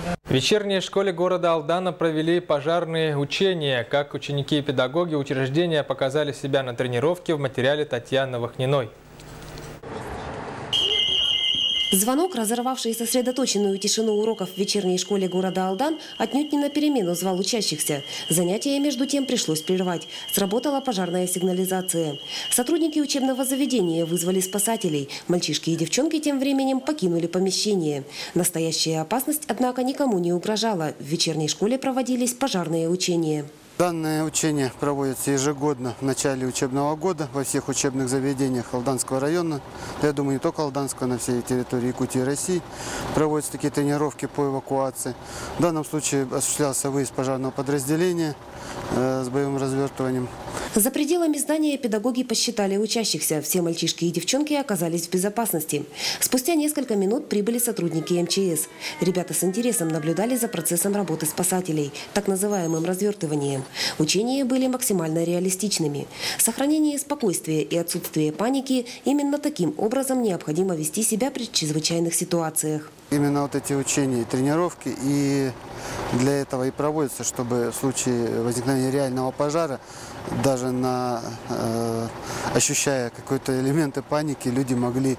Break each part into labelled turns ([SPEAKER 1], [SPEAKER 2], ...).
[SPEAKER 1] В вечерней школе города Алдана провели пожарные учения. Как ученики и педагоги учреждения показали себя на тренировке, в материале Татьяны Вахниной.
[SPEAKER 2] Звонок, разорвавший сосредоточенную тишину уроков в вечерней школе города Алдан, отнюдь не на перемену звал учащихся. Занятия, между тем, пришлось прервать. Сработала пожарная сигнализация. Сотрудники учебного заведения вызвали спасателей. Мальчишки и девчонки тем временем покинули помещение. Настоящая опасность, однако, никому не угрожала. В вечерней школе проводились пожарные учения.
[SPEAKER 3] Данное учение проводится ежегодно в начале учебного года во всех учебных заведениях Алданского района. Я думаю, не только Алданского, на всей территории Якутии и России проводятся такие тренировки по эвакуации. В данном случае осуществлялся выезд пожарного подразделения с боевым развертыванием.
[SPEAKER 2] За пределами здания педагоги посчитали учащихся. Все мальчишки и девчонки оказались в безопасности. Спустя несколько минут прибыли сотрудники МЧС. Ребята с интересом наблюдали за процессом работы спасателей, так называемым развертыванием. Учения были максимально реалистичными. Сохранение спокойствия и отсутствие паники – именно таким образом необходимо вести себя при чрезвычайных ситуациях.
[SPEAKER 3] Именно вот эти учения и тренировки и для этого и проводятся, чтобы в случае возникновения реального пожара, даже ощущая какие-то элементы паники, люди могли,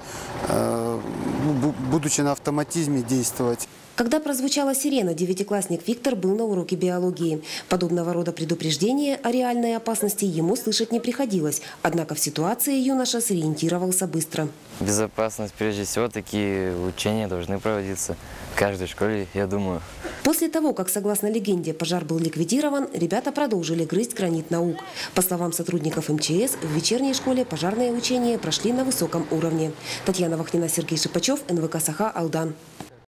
[SPEAKER 3] будучи на автоматизме, действовать.
[SPEAKER 2] Когда прозвучала сирена, девятиклассник Виктор был на уроке биологии. Подобного рода предупреждения о реальной опасности ему слышать не приходилось. Однако в ситуации юноша сориентировался быстро.
[SPEAKER 4] Безопасность, прежде всего, такие учения должны проводиться в каждой школе, я думаю.
[SPEAKER 2] После того, как, согласно легенде, пожар был ликвидирован, ребята продолжили грызть гранит наук. По словам сотрудников МЧС, в вечерней школе пожарные учения прошли на высоком уровне. Татьяна Вахнина, Сергей Шипачев, НВК «Саха», Алдан.